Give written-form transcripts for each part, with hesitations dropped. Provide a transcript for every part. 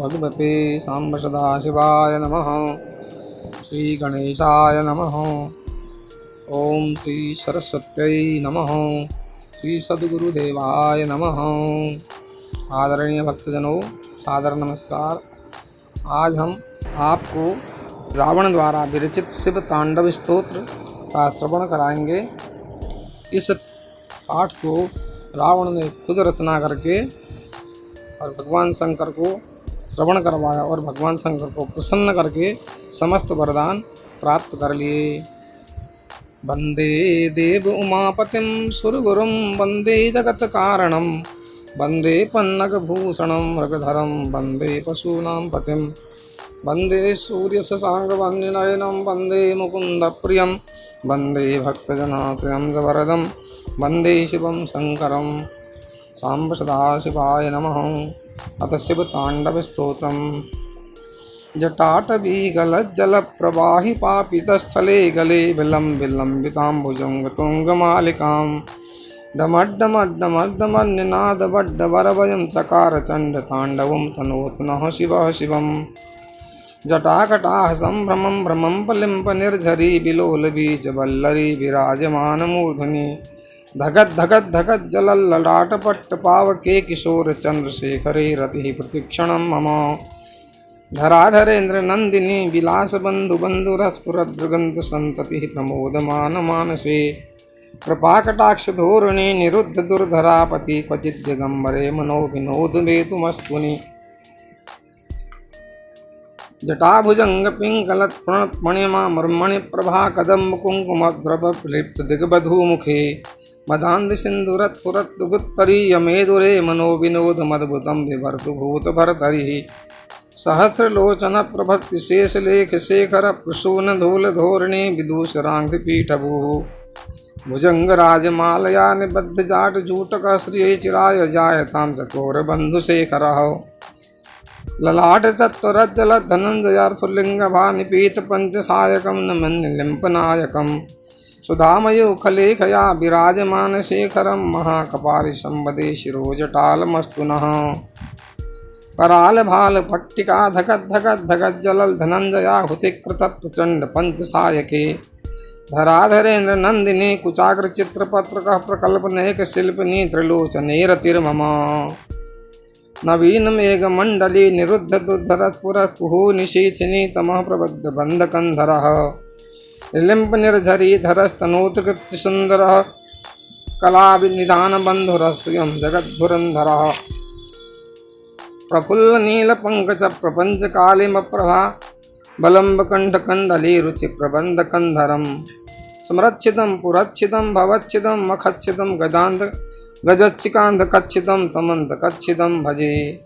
भगवते सांब सदाशिवाय नमः। श्री गणेशाय नमः। ओम श्री सरस्वत्यै नमः। श्री सद्गुरुदेवाय नमः। आदरणीय भक्तजनों, सादर नमस्कार। आज हम आपको रावण द्वारा विरचित शिव तांडव स्तोत्र का श्रवण कराएंगे। इस पाठ को रावण ने खुद रचना करके और भगवान शंकर को श्रवण करवाया और भगवान शंकर को प्रसन्न करके समस्त वरदान प्राप्त कर लिए। वंदे देव उमापतिं सुरगुरुं वंदे जगत कारणं वंदे पन्नगभूषणं मृगधरं वंदे पशूनां पतिं वंदे सूर्यशशाङ्कवर्णनयनं वंदे मुकुन्दप्रियं वंदे भक्तजनाश्रयं वरदं वंदे शिवं शंकरं। सांब सदाशिवाय नमः। अथ शिव तांडव स्तोत्रम्। जटाटवीगलज्जल प्रवाहि पापितस्थले गले विलम्बिताम्बुजं तुङ्गमालिकां डमड्डमड्डमड्डमन्निनादवड्डवरवयं चकार चण्डताण्डवं तनोतु नः शिवः शिवम्। जटाकटाः सम्भ्रमं भ्रमं पलिम्पनिर्झरी विलोलबीजवल्लरी विराजमानमूर्धनि धगत् धगत् धगत् जलल्ललाटपट्ट पावके किशोर चंद्रशेखरे रतिः प्रतिक्षणं मम। धराधरेन्द्र नंदिनी विलास बंधु बंधुरस्फुरद्रुगंत संतति प्रमोदमान मानसे कृपाकटाक्ष धोरणे निरुद्ध दुर्धरापति क्वचिद् दिगंबरे मनो विनोद वेतुमस्तुनि। जटाभुजंग पिंगलत् प्रणतमणिमा मर्मणि प्रभा कदम्ब कुंकुमद्रव प्रलिप्त दिग्बधू मुखे मदान्ध सिंधुरत्पुरत्तुगुत्तरीय मेदुरे मनो विनोद मद्भुतं विभर्तु भूत भरतरिः। सहस्रलोचन प्रभृति शेषलेख शेखर प्रसून धूल धोरणे विदूषरांघ्रि पीठभूः। भुजंगराजमालया निबद्ध जाट जूटक श्रिये चिराय जायतां चकोर बंधुशेखरः। ललाट चत्वरज्जल धनंजयार्फुलिंग भानिपीत पंचसायकं नमन्निलिम्पनायकम्। सुधामयो खलेखया विराजमान शेखरं महाकपारि संवदे शिरोजटालमस्तु नः। कराल भाल पट्टिका धगत् धगत् धगत् जलल धनंजया हुतिकृत प्रचंड पंचसायके। धराधरेन्द्र नंदिनी कुचाग्र चित्रपत्रकः प्रकल्पनेक शिल्पिनी त्रिलोचने रतिर्मम। नवीन मेघ मंडली निरुद्ध दुर्धरत्पुरत्पुः निशीथिनी तमः प्रबद्ध बंधकंधरः। निलिम्प निर्झरी धरस्तनोत्कृत्य सुंदरः कला निधान बंधुरस्त्रियं जगद्धुरंधरः। प्रफुल्ल नील पंकज प्रपंच कालिम प्रभा बलंब कंठ कंदली रुचि प्रबंध कंधरम। स्मरच्छिदं पुरच्छिदं भवच्छिदं मखच्छिदं गदान्त गजच्छिकान्त कच्छिदं तमन्त कच्छिदं भजे।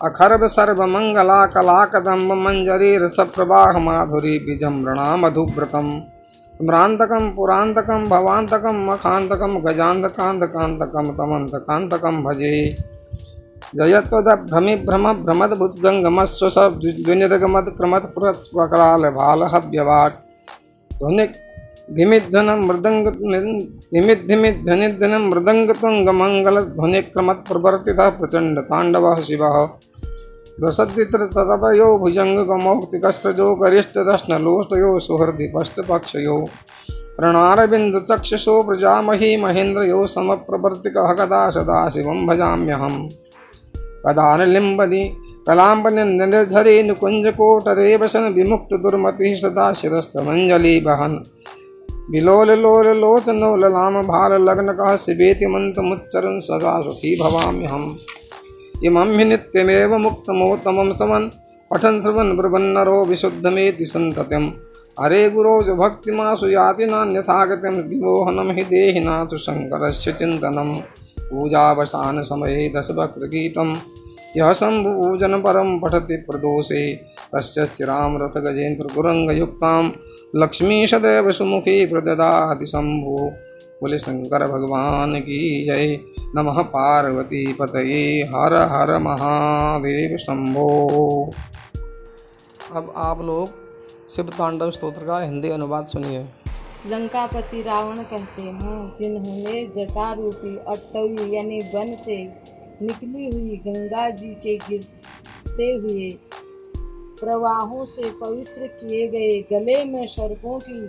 अखर्व सर्वमंगला कला कदम्ब मंजरी रसप्रवाह माधुरी बीजमृणा मधुव्रतम। स्मरांतकं पुरांतकं भवांतकं मखांतकं गजान्तकान्तकान्तकं तमन्तकान्तकं भजे। जयत्वदभ्रमिभ्रम भ्रमद्भुजंगमस्वस द्विनिर्गमत् क्रमत् पुरस्वकराल भालहव्यवाट्। ध्वनिक धिमिध्वनं मृदंग धिमिध्वनिध्वनिध्वनं मृदंगतुंगमंगल ध्वनिक्रमत् प्रवर्तितः प्रचंड तांडवः शिवः। दशद्वित्रतपयो भुजंगमौक्तिकस्रजो गरिष्ठदश्नलोष्टयो सुहृदिपष्टपक्षयो। त्रणारविन्दचक्षुषो प्रजामही महेन्द्रयो समप्रवर्तिकः कदा सदा शिवं भजाम्यहम्। कदा निलिम्बनि कलाम्बनिर्झरे नुकुञ्जकोटरे वसन विमुक्त दुर्मतिः सदा शिरस्तमञ्जलि वहन्। विलोललोचनो ललाम भाल लग्नकः शिवेति मन्त्रमुच्चरन् सदा सुखी भवाम्यहम्। इमं हि नित्यमेव मुक्तमोत्तमं स्तवन् पठन् श्रवन् ब्रुवन्नरो विशुद्धमेति सन्ततिम्। हरे गुरोज भक्तिमासु याति नान्यथागतिं विमोहनं हि देहिनाथु शङ्करस्य चिन्तनं। पूजावसान समये दशभक्तगीतं यः शम्भुपूजन परं पठति प्रदोषे तस्य स्थिरां रथगजेन्द्रतुरङ्गयुक्तां लक्ष्मी सदैव सुमुखी प्रददाति शम्भो। बोले शंकर भगवान की जय। नमः पार्वती पतये हर हर महादेव शंभो। अब आप लोग शिव तांडव स्तोत्र का हिंदी अनुवाद सुनिए। लंकापति रावण कहते हैं, जिन्होंने जटा रूपी अट्टवी यानी वन से निकली हुई गंगा जी के चलते हुए प्रवाहों से पवित्र किए गए गले में सर्पों की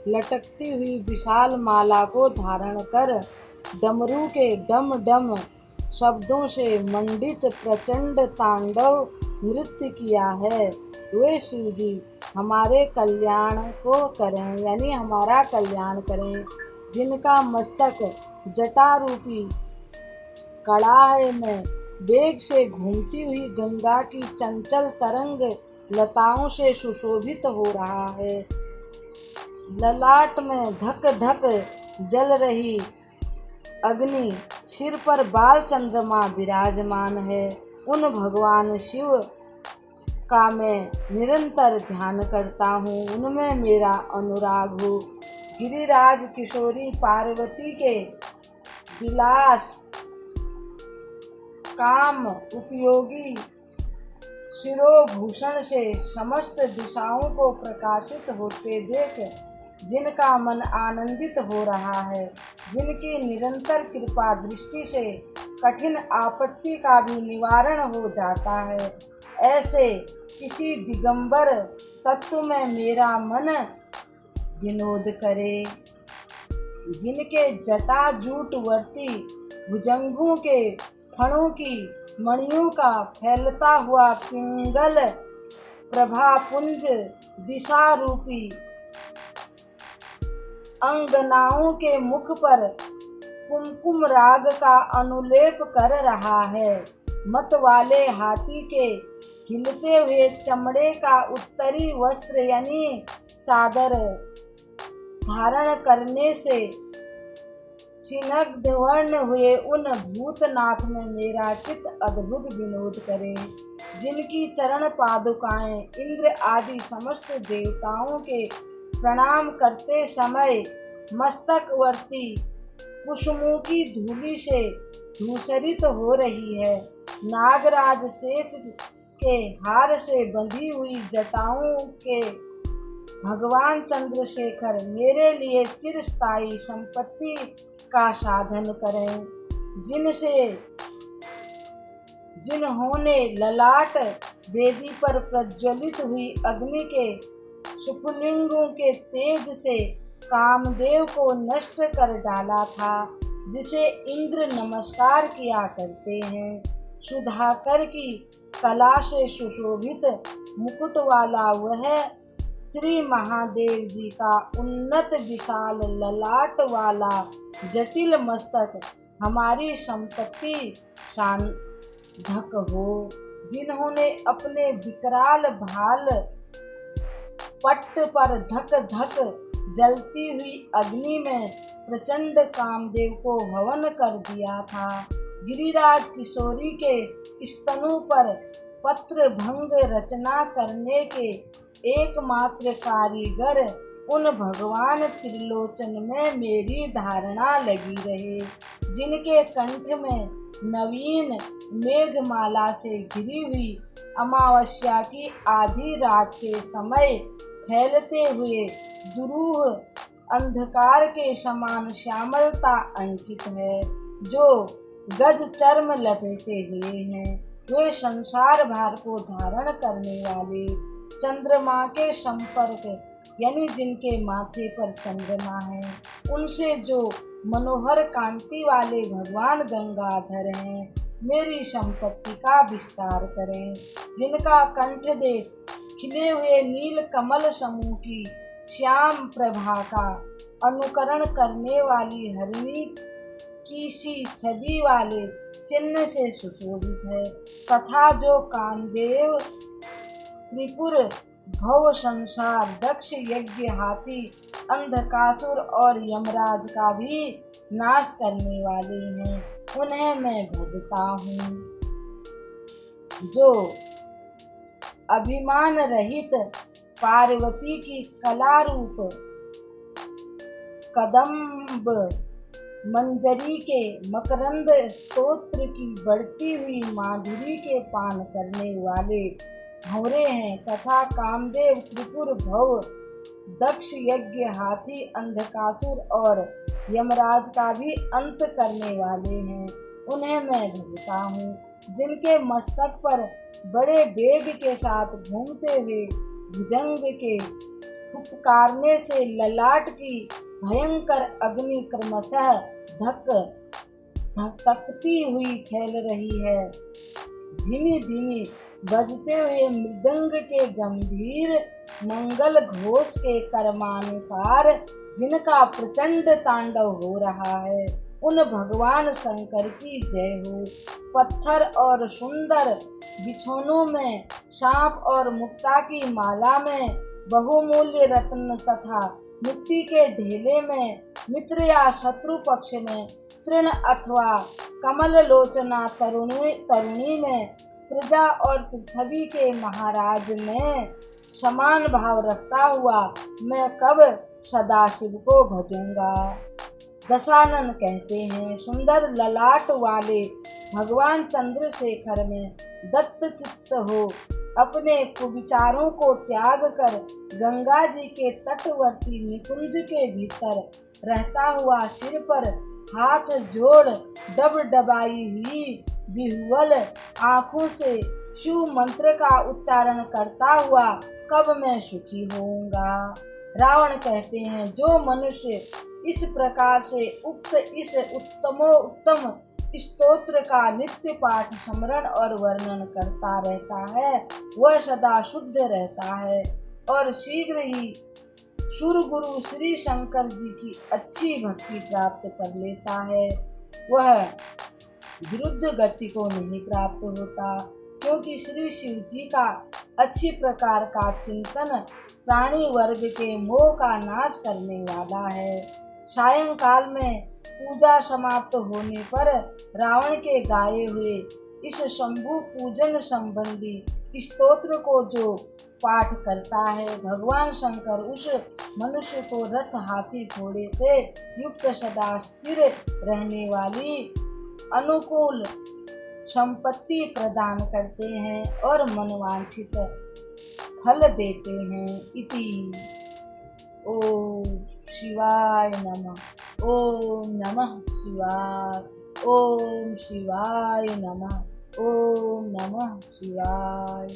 लटकती हुई विशाल माला को धारण कर डमरू के डम डम शब्दों से मंडित प्रचंड तांडव नृत्य किया है। वे शिव जी हमारे कल्याण को करें, यानी हमारा कल्याण करें। जिनका मस्तक जटा रूपी कड़ाह में वेग से घूमती हुई गंगा की चंचल तरंग लताओं से सुशोभित हो रहा है। ललाट में धक धक जल रही अग्नि, सिर पर बाल चंद्रमा विराजमान है। उन भगवान शिव का मैं निरंतर ध्यान करता हूँ, उनमें मेरा अनुराग हो। गिरिराज किशोरी पार्वती के विलास काम उपयोगी शिरोभूषण से समस्त दिशाओं को प्रकाशित होते देख जिनका मन आनंदित हो रहा है, जिनकी निरंतर कृपा दृष्टि से कठिन आपत्ति का भी निवारण हो जाता है, ऐसे किसी दिगंबर तत्व में मेरा मन विनोद करे। जिनके जटा जूटवर्ती भुजंगों के फणों की मणियों का फैलता हुआ पिंगल प्रभापुंज दिशा रूपी अंगनाओं के मुख पर कुमकुम राग का अनुलेप कर रहा है। मत वाले हाथी के खिलते हुए चमड़े का उत्तरी वस्त्र यानी चादर धारण करने से स्निग्ध वर्ण हुए उन भूतनाथ में मेरा चित्त अद्भुत विनोद करे। जिनकी चरण पादुकाएं इंद्र आदि समस्त देवताओं के प्रणाम करते समय मस्तकवर्ती कुसुमों की धूलि से धूसरित हो रही है। नागराज शेष के हार से बंधी हुई जटाओं के भगवान चंद्रशेखर मेरे लिए चिरस्थायी संपत्ति का साधन करें। जिन्होंने ललाट वेदी पर प्रज्वलित हुई अग्नि के सुफुलिंगों के तेज से कामदेव को नष्ट कर डाला था, जिसे इंद्र नमस्कार किया करते हैं। सुधाकर की कला से सुशोभित मुकुट वाला वह श्री महादेव जी का उन्नत विशाल ललाट वाला जटिल मस्तक हमारी संपत्ति साधक हो। जिन्होंने अपने विकराल भाल पट्ट पर धक धक जलती हुई अग्नि में प्रचंड कामदेव को हवन कर दिया था। गिरिराज किशोरी के स्तनों पर पत्र भंग रचना करने के एकमात्र कारीगर उन भगवान त्रिलोचन में मेरी धारणा लगी रहे, जिनके कंठ में नवीन मेघमाला से घिरी हुई अमावस्या की आधी रात के समय फैलते हुए दुरूह अंधकार के समान श्यामलता अंकित है, जो गज चर्म लपेटे हुए हैं। वे संसार भार को धारण करने वाले चंद्रमा के संपर्क यानी जिनके माथे पर चंद्रमा है, उनसे जो मनोहर कांति वाले भगवान गंगाधर हैं, मेरी संपत्ति का विस्तार करें। जिनका कंठ देश खिले हुए नील कमल समूह की श्याम प्रभा का अनुकरण करने वाली हरिणी की सी छवि वाले चिन्ह से सुशोभित है, तथा जो कामदेव त्रिपुर भव संसार दक्ष यज्ञ हाथी अंधकासुर और यमराज का भी नाश करने वाले हैं, उन्हें मैं भजता हूँ। जो अभिमान रहित पार्वती की कला रूप कदम्ब मंजरी के मकरंद स्तोत्र की बढ़ती हुई माधुरी के पान करने वाले भंवरे हैं, तथा कामदेव त्रिपुर भव दक्ष यज्ञ हाथी अंधकासुर और यमराज का भी अंत करने वाले हैं, उन्हें मैं भजता हूँ। जिनके मस्तक पर बड़े वेग के साथ घूमते हुए भुजंग के फुफकारने से ललाट की भयंकर अग्नि क्रमशः धकधकती हुई फैल रही है। धीमी धीमी बजते हुए मृदंग के गंभीर मंगल घोष के कर्मानुसार जिनका प्रचंड तांडव हो रहा है, उन भगवान शंकर की जय हो। पत्थर और सुंदर बिछौनों में, सांप और मुक्ता की माला में, बहुमूल्य रत्न तथा मिट्टी के ढेले में, मित्र या शत्रु पक्ष में, तृण अथवा कमल लोचना तरुणी में, प्रजा और पृथ्वी के महाराज में समान भाव रखता हुआ मैं कब सदाशिव को भजूंगा। दशानन कहते हैं, सुंदर ललाट वाले भगवान चंद्रशेखर में दत्त चित्त हो अपने कुविचारों को त्याग कर गंगा जी के तटवर्ती निकुंज के भीतर रहता हुआ सिर पर हाथ जोड़ डबडबाई हुई विह्वल आँखों से शिव मंत्र का उच्चारण करता हुआ कब मैं सुखी होऊंगा। रावण कहते हैं, जो मनुष्य इस प्रकार से उक्त इस उत्तम स्तोत्र का नित्य पाठ स्मरण और वर्णन करता रहता है, वह सदा शुद्ध रहता है और शीघ्र ही सुर गुरु श्री शंकर जी की अच्छी भक्ति प्राप्त कर लेता है। वह विरुद्ध गति को नहीं प्राप्त होता, क्योंकि श्री शिव जी का अच्छी प्रकार का चिंतन प्राणी वर्ग के मोह का नाश करने वाला है। सायंकाल में पूजा समाप्त होने पर रावण के गाए हुए इस शंभु पूजन संबंधी स्तोत्र को जो पाठ करता है, भगवान शंकर उस मनुष्य को रथ हाथी घोड़े से युक्त सदा स्थिर रहने वाली अनुकूल संपत्ति प्रदान करते हैं और मनवांछित फल देते हैं। इति ओम शिवाय नमः। ओम नमः शिवाय। ओम शिवाय नमः। ओम नमः शिवाय।